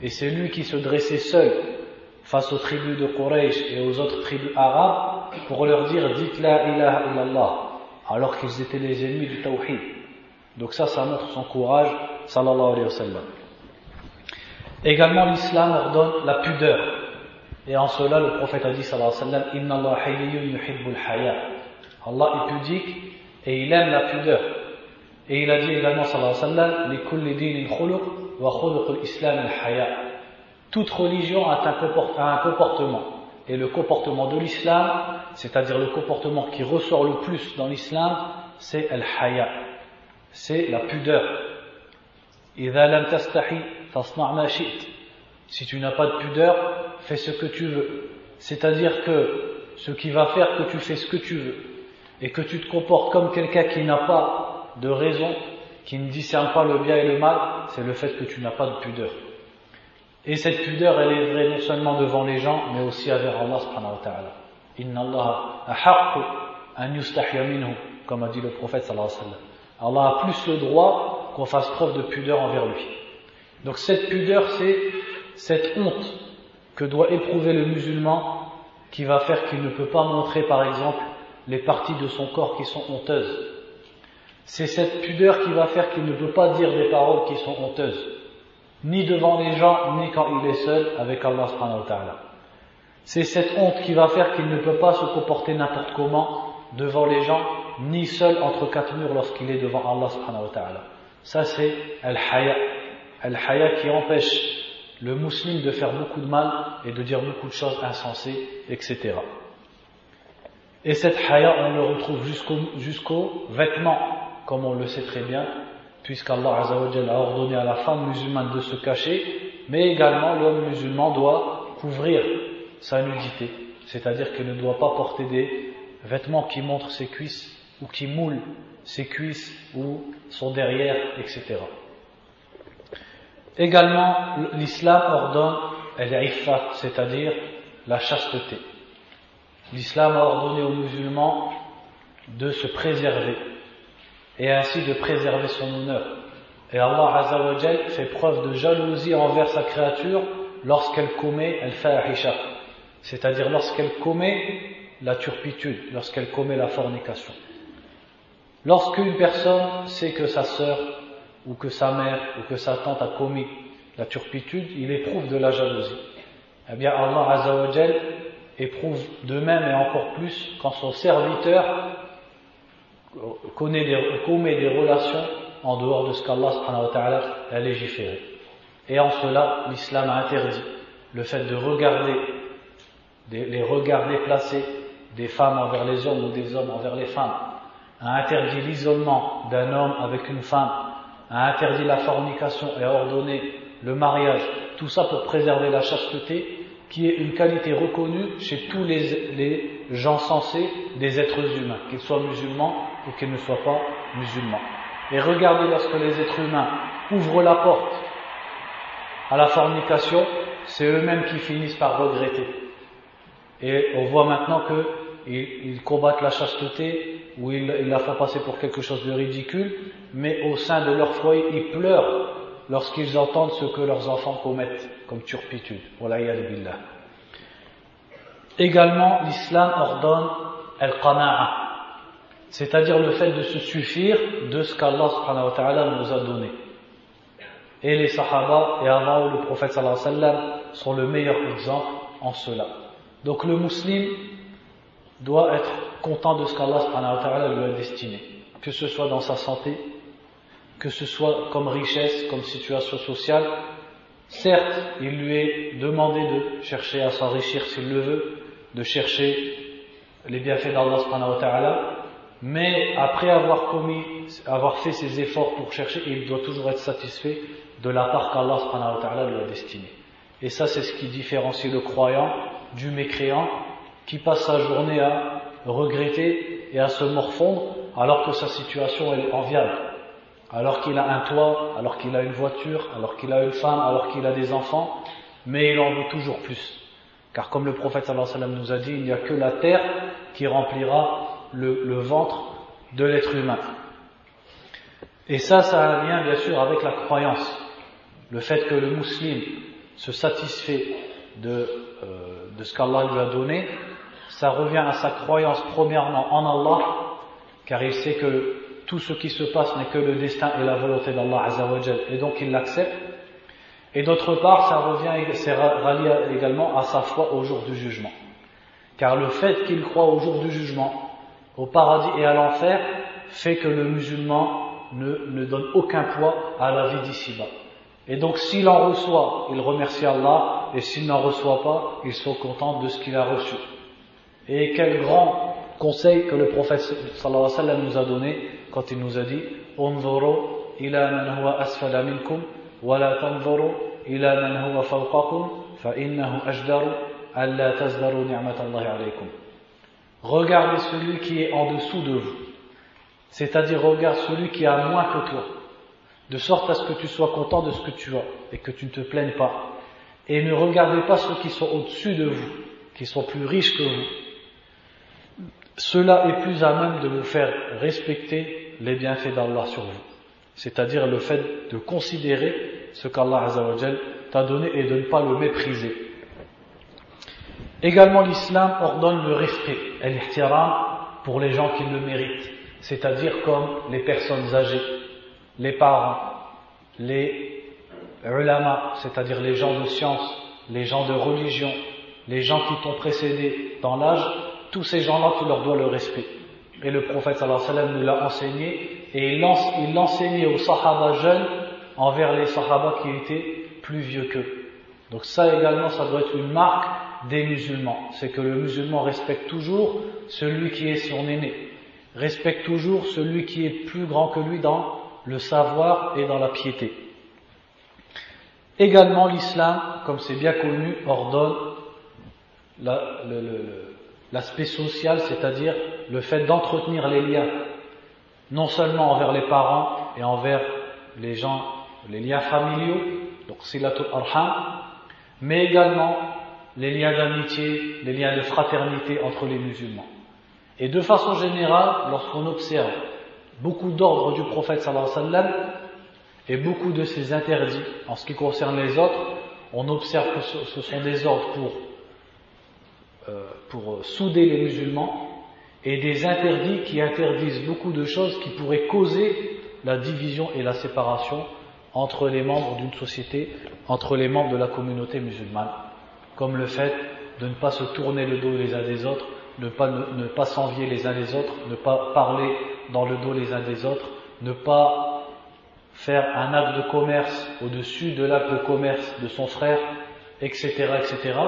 Et c'est lui qui se dressait seul face aux tribus de Quraysh et aux autres tribus arabes pour leur dire dites la ilaha illallah, alors qu'ils étaient les ennemis du tawhid. Donc ça montre son courage sallallahu alayhi wa sallam. Également l'islam ordonne la pudeur, et en cela le prophète a dit sallallahu alayhi wa sallam inna Allah hayyun yuhibbul haya, Allah est pudique et il aime la pudeur. Et il a dit également sallallahu alayhi wa sallam li kulli dinin khuluq wa khuluqul islam al haya, toute religion a un comportement, et le comportement de l'islam, c'est-à-dire le comportement qui ressort le plus dans l'islam, c'est al-haya, c'est la pudeur. إِذَا لَمْ تَسْتَحِي فَاصْنَعْ مَا شِئْتَ, si tu n'as pas de pudeur, fais ce que tu veux. C'est-à-dire que ce qui va faire que tu fais ce que tu veux, et que tu te comportes comme quelqu'un qui n'a pas de raison, qui ne discerne pas le bien et le mal, c'est le fait que tu n'as pas de pudeur. Et cette pudeur, elle est vraie non seulement devant les gens, mais aussi envers Allah subhanahu wa ta'ala. Inna Allah ahaqqu an yustahya minhu, comme a dit le prophète sallallahu alayhi wa sallam. Allah a plus le droit qu'on fasse preuve de pudeur envers lui. Donc cette pudeur, c'est cette honte que doit éprouver le musulman, qui va faire qu'il ne peut pas montrer par exemple les parties de son corps qui sont honteuses. C'est cette pudeur qui va faire qu'il ne peut pas dire des paroles qui sont honteuses, ni devant les gens, ni quand il est seul avec Allah subhanahu wa ta'ala. C'est cette honte qui va faire qu'il ne peut pas se comporter n'importe comment devant les gens, ni seul entre quatre murs lorsqu'il est devant Allah subhanahu wa ta'ala. Ça c'est al-haya. Al-haya qui empêche le musulman de faire beaucoup de mal et de dire beaucoup de choses insensées, etc. Et cette haya, on le retrouve jusqu'aux vêtements, comme on le sait très bien, puisqu'Allah Azza wa Jalla a ordonné à la femme musulmane de se cacher, mais également l'homme musulman doit couvrir sa nudité, c'est-à-dire qu'il ne doit pas porter des vêtements qui montrent ses cuisses ou qui moulent ses cuisses ou son derrière, etc. Également, l'islam ordonne al-iffa, c'est-à-dire la chasteté. L'islam a ordonné aux musulmans de se préserver et ainsi de préserver son honneur. Et Allah Azza wa Jal fait preuve de jalousie envers sa créature lorsqu'elle commet al-fahisha, c'est-à-dire lorsqu'elle commet la turpitude, lorsqu'elle commet la fornication. Lorsqu'une personne sait que sa sœur ou que sa mère ou que sa tante a commis la turpitude, il éprouve de la jalousie. Eh bien Allah Azza wa Jal éprouve de même et encore plus quand son serviteur commet des relations en dehors de ce qu'Allah subhanahu wa ta'ala a légiféré. Et en cela, l'islam a interdit le fait de regarder, les regards déplacés des femmes envers les hommes ou des hommes envers les femmes, a interdit l'isolement d'un homme avec une femme, a interdit la fornication et a ordonné le mariage, tout ça pour préserver la chasteté, qui est une qualité reconnue chez tous les gens sensés des êtres humains, qu'ils soient musulmans ou qu'ils ne soient pas musulmans. Et regardez, lorsque les êtres humains ouvrent la porte à la fornication, c'est eux-mêmes qui finissent par regretter. Et on voit maintenant qu'ils combattent la chasteté, ou ils la font passer pour quelque chose de ridicule, mais au sein de leur foyer, ils pleurent lorsqu'ils entendent ce que leurs enfants commettent comme turpitude. Wala'iyadu billah. Également, l'islam ordonne al-qana'a, c'est-à-dire le fait de se suffire de ce qu'Allah subhanahu wa ta'ala nous a donné. Et les sahaba, et avant le prophète sallallahu alayhi wa sallam, sont le meilleur exemple en cela. Donc le musulman doit être content de ce qu'Allah subhanahu wa ta'ala lui a destiné, que ce soit dans sa santé, que ce soit comme richesse, comme situation sociale, certes, il lui est demandé de chercher à s'enrichir s'il le veut, de chercher les bienfaits d'Allah subhanahu wa ta'ala, mais après avoir fait ses efforts pour chercher, il doit toujours être satisfait de la part qu'Allah subhanahu wa ta'ala lui a destinée. Et ça, c'est ce qui différencie le croyant du mécréant qui passe sa journée à regretter et à se morfondre alors que sa situation est enviable, alors qu'il a un toit, alors qu'il a une voiture, alors qu'il a une femme, alors qu'il a des enfants, mais il en veut toujours plus. Car comme le prophète sallallahu alayhi wa sallam nous a dit, il n'y a que la terre qui remplira le ventre de l'être humain. Et ça a un lien bien sûr avec la croyance. Le fait que le musulman se satisfait de ce qu'Allah lui a donné, ça revient à sa croyance premièrement en Allah, car il sait que tout ce qui se passe n'est que le destin et la volonté d'Allah Azza wa Jal, et donc il l'accepte. Et d'autre part, c'est rallié également à sa foi au jour du jugement. Car le fait qu'il croit au jour du jugement, au paradis et à l'enfer, fait que le musulman ne donne aucun poids à la vie d'ici-bas. Et donc s'il en reçoit, il remercie Allah, et s'il n'en reçoit pas, il se contente de ce qu'il a reçu. Et quel grand conseil que le prophète sallallahu alayhi wa sallam nous a donné quand il nous a dit « Unzuru ila man huwa asfala minkum, wa la tanzuru ila man huwa fawqakum, fa innahu ajdaru an la tazdaru ni'matallahi alaykum. » Regardez celui qui est en dessous de vous, c'est-à-dire regarde celui qui a moins que toi, de sorte à ce que tu sois content de ce que tu as et que tu ne te plaignes pas. Et ne regardez pas ceux qui sont au-dessus de vous, qui sont plus riches que vous. Cela est plus à même de vous faire respecter les bienfaits d'Allah sur vous. C'est-à-dire le fait de considérer ce qu'Allah Azza wa Jal t'a donné et de ne pas le mépriser. Également, l'islam ordonne le respect, al-ihtiram, pour les gens qui le méritent. C'est-à-dire comme les personnes âgées, les parents, les ulama, c'est-à-dire les gens de science, les gens de religion, les gens qui t'ont précédé dans l'âge, tous ces gens-là, tu leur dois le respect. Et le prophète sallallahu alayhi wa sallam nous l'a enseigné, et il l'enseignait aux sahaba jeunes envers les sahaba qui étaient plus vieux qu'eux. Donc ça également, ça doit être une marque des musulmans. C'est que le musulman respecte toujours celui qui est son aîné, respecte toujours celui qui est plus grand que lui dans le savoir et dans la piété. Également, l'islam, comme c'est bien connu, ordonne l'aspect social, c'est-à-dire le fait d'entretenir les liens, non seulement envers les parents et envers les gens, les liens familiaux, donc silatul arham, mais également les liens d'amitié, les liens de fraternité entre les musulmans. Et de façon générale, lorsqu'on observe beaucoup d'ordres du prophète sallallahu alayhi wa sallam et beaucoup de ses interdits en ce qui concerne les autres, on observe que ce sont des ordres pour souder les musulmans et des interdits qui interdisent beaucoup de choses qui pourraient causer la division et la séparation entre les membres d'une société, entre les membres de la communauté musulmane, comme le fait de ne pas se tourner le dos les uns des autres, ne pas s'envier les uns les autres, ne pas parler dans le dos les uns des autres, ne pas faire un acte de commerce au-dessus de l'acte de commerce de son frère, etc., etc.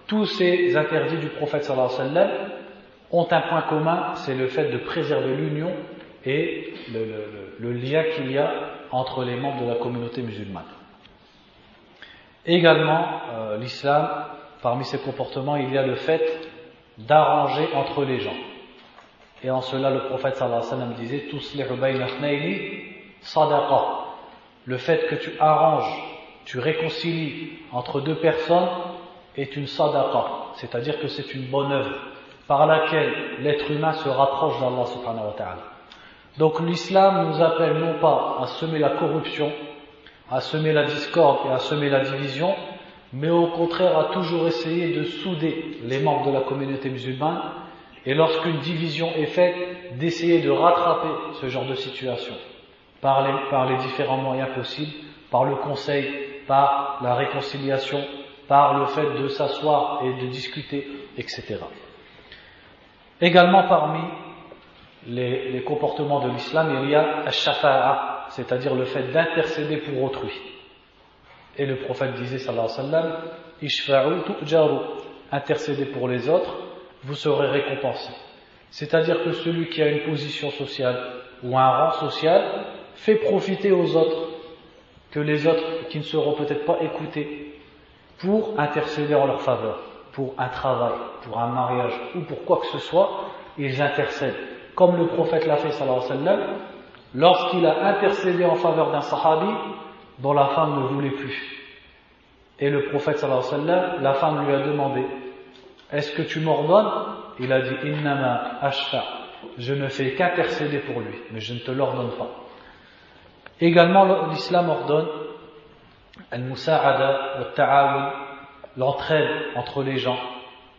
Tous ces interdits du prophète sallallahu alayhi wa sallam ont un point commun, c'est le fait de préserver l'union et le lien qu'il y a entre les membres de la communauté musulmane. Également, l'islam, parmi ses comportements, il y a le fait d'arranger entre les gens. Et en cela, le prophète sallallahu alayhi wa sallam disait « Tuslihu bayna ithnayni sadaqa » le fait que tu arranges, tu réconcilies entre deux personnes est une sadaqa, c'est-à-dire que c'est une bonne œuvre par laquelle l'être humain se rapproche d'Allah subhanahu wa ta'ala. Donc l'islam nous appelle non pas à semer la corruption, à semer la discorde et à semer la division, mais au contraire à toujours essayer de souder les membres de la communauté musulmane, et lorsqu'une division est faite, d'essayer de rattraper ce genre de situation par les différents moyens possibles, par le conseil, par la réconciliation, par le fait de s'asseoir et de discuter, etc. Également parmi les comportements de l'islam, il y a al-shafa'a, c'est-à-dire le fait d'intercéder pour autrui. Et le prophète disait sallallahu alayhi wa sallam, Ishfa'u tu'jaru, intercédez pour les autres, vous serez récompensés. C'est-à-dire que celui qui a une position sociale ou un rang social fait profiter aux autres, que les autres qui ne seront peut-être pas écoutés, pour intercéder en leur faveur, pour un travail, pour un mariage ou pour quoi que ce soit, ils intercèdent. Comme le prophète l'a fait sallallahu alayhi wa sallam, lorsqu'il a intercédé en faveur d'un sahabi dont la femme ne voulait plus. Et le prophète sallallahu alayhi wa sallam, la femme lui a demandé, est-ce que tu m'ordonnes? Il a dit, innama ashfa, je ne fais qu'intercéder pour lui, mais je ne te l'ordonne pas. Également, l'islam ordonne al-musa'ada, al-ta'awun, l'entraide entre les gens.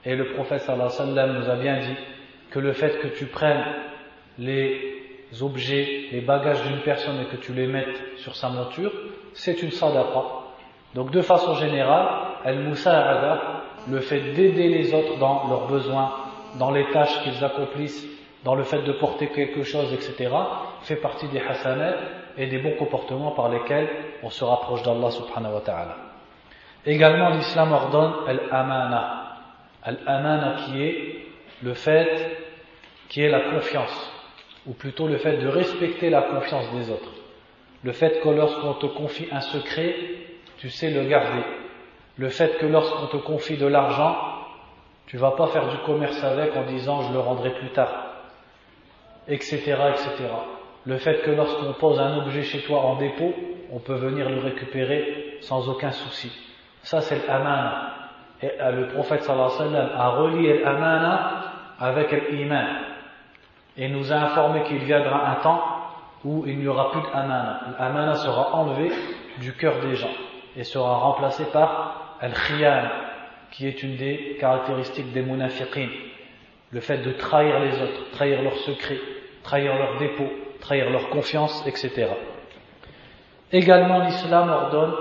Et le prophète sallallahu alayhi wa sallam nous a bien dit que le fait que tu prennes les objets, les bagages d'une personne et que tu les mettes sur sa monture, c'est une sadaqa. Donc de façon générale, al-musa'ada, le fait d'aider les autres dans leurs besoins, dans les tâches qu'ils accomplissent, dans le fait de porter quelque chose, etc., fait partie des hasanat et des bons comportements par lesquels on se rapproche d'Allah subhanahu wa ta'ala. Également, l'islam ordonne al-amana. Al-amana qui est la confiance, ou plutôt le fait de respecter la confiance des autres. Le fait que lorsqu'on te confie un secret, tu sais le garder. Le fait que lorsqu'on te confie de l'argent, tu ne vas pas faire du commerce avec en disant je le rendrai plus tard, etc., etc. Le fait que lorsqu'on pose un objet chez toi en dépôt, on peut venir le récupérer sans aucun souci. Ça c'est l'amana. Et le prophète sallallahu alayhi wa sallam a relié l'amana avec l'iman. Et nous a informé qu'il viendra un temps où il n'y aura plus d'amana. L'amana sera enlevée du cœur des gens et sera remplacée par al-khiyana, qui est une des caractéristiques des munafiqin. Le fait de trahir les autres, trahir leurs secrets, trahir leurs dépôts, trahir leur confiance, etc. Également, l'islam ordonne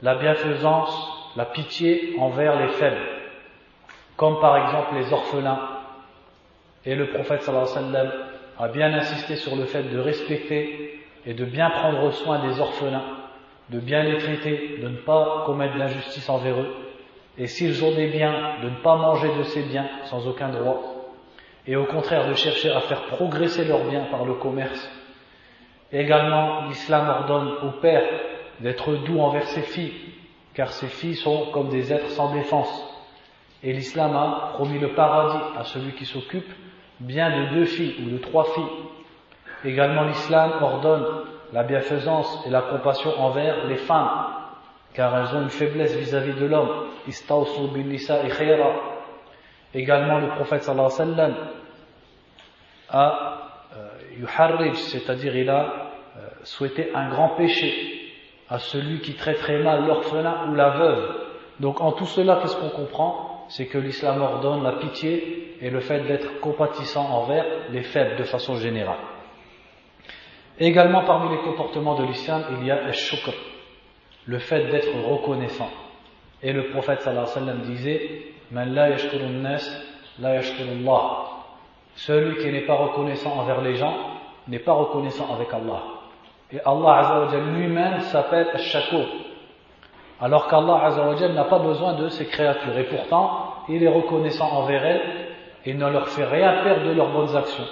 la bienfaisance, la pitié envers les faibles, comme par exemple les orphelins. Et le prophète sallallahu alayhi wa sallam a bien insisté sur le fait de respecter et de bien prendre soin des orphelins, de bien les traiter, de ne pas commettre d'injustice envers eux, et s'ils ont des biens, de ne pas manger de ces biens sans aucun droit, et au contraire de chercher à faire progresser leurs biens par le commerce. Et également, l'islam ordonne au père d'être doux envers ses filles, car ces filles sont comme des êtres sans défense. Et l'islam a promis le paradis à celui qui s'occupe bien de 2 filles ou de 3 filles. Également, l'islam ordonne la bienfaisance et la compassion envers les femmes, car elles ont une faiblesse vis-à-vis de l'homme. Istawsu bin nisa'i khayra. Également, le prophète sallallahu alayhi wa sallam a yuharrij, c'est-à-dire il a souhaité un grand péché à celui qui traiterait mal l'orphelin ou la veuve. Donc en tout cela, qu'est-ce qu'on comprend? C'est que l'islam ordonne la pitié et le fait d'être compatissant envers les faibles de façon générale. Également parmi les comportements de l'islam, il y a al-shukr, le fait d'être reconnaissant. Et le prophète sallallahu alayhi wa sallam disait Man la yashkurun nas, la yashkurullah. Celui qui n'est pas reconnaissant envers les gens n'est pas reconnaissant avec Allah. Et Allah azza wa jalla lui-même s'appelle al-shakur. Alors qu'Allah azza wa jalla n'a pas besoin de ses créatures. Et pourtant, il est reconnaissant envers elles et ne leur fait rien perdre de leurs bonnes actions.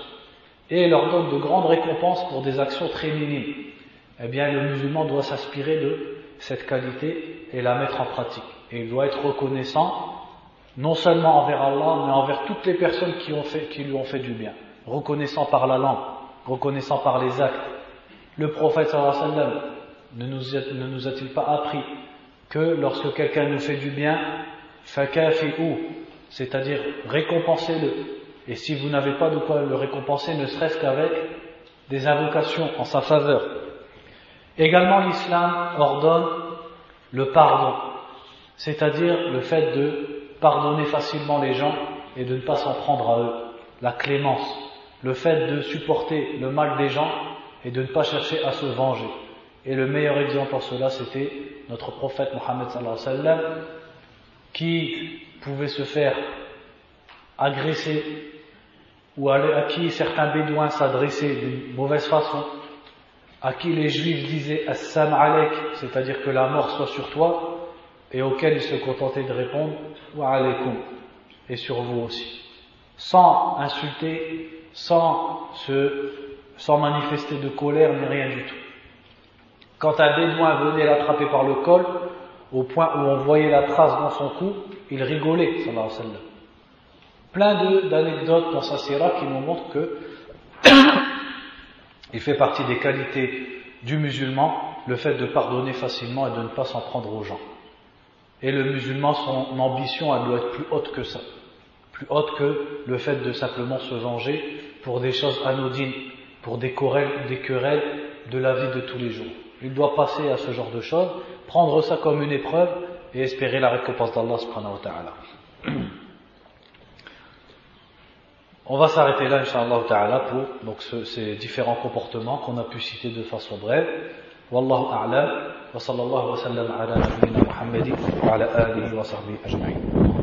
Et il leur donne de grandes récompenses pour des actions très minimes. Eh bien, le musulman doit s'inspirer de cette qualité et la mettre en pratique. Et il doit être reconnaissant, non seulement envers Allah, mais envers toutes les personnes qui lui ont fait du bien. Reconnaissant par la langue, reconnaissant par les actes. Le prophète sallallahu alayhi wa sallam ne nous a-t-il pas appris que lorsque quelqu'un nous fait du bien, fakafi'u, c'est-à-dire récompensez-le. Et si vous n'avez pas de quoi le récompenser, ne serait-ce qu'avec des invocations en sa faveur. Également, l'islam ordonne le pardon, c'est-à-dire le fait de pardonner facilement les gens et de ne pas s'en prendre à eux. La clémence, le fait de supporter le mal des gens et de ne pas chercher à se venger. Et le meilleur exemple en cela, c'était notre prophète Mohammed sallallahu alayhi wa sallam, qui pouvait se faire agresser ou à qui certains bédouins s'adressaient d'une mauvaise façon, à qui les juifs disaient Assam alek, c'est-à-dire que la mort soit sur toi, et auquel ils se contentaient de répondre Wa alaykum, et sur vous aussi, sans insulter, sans manifester de colère ni rien du tout. Quand un bédouin venait l'attraper par le col, au point où on voyait la trace dans son cou, il rigolait, sallallahu alayhi wa sallam. Plein d'anecdotes dans sa sira qui nous montrent que il fait partie des qualités du musulman, le fait de pardonner facilement et de ne pas s'en prendre aux gens. Et le musulman, son ambition, elle doit être plus haute que ça. Plus haute que le fait de simplement se venger pour des choses anodines, pour des querelles de la vie de tous les jours. Il doit passer à ce genre de choses, prendre ça comme une épreuve et espérer la récompense d'Allah subhanahu wa ta'ala. On va s'arrêter là, Inch'Allah ta'ala, pour donc, ces différents comportements qu'on a pu citer de façon brève. Wallahu a'lam, wa sallallahu wa sallam ala nabiyyina Muhammadin wa ala alihi wa sahbihi ajma'in.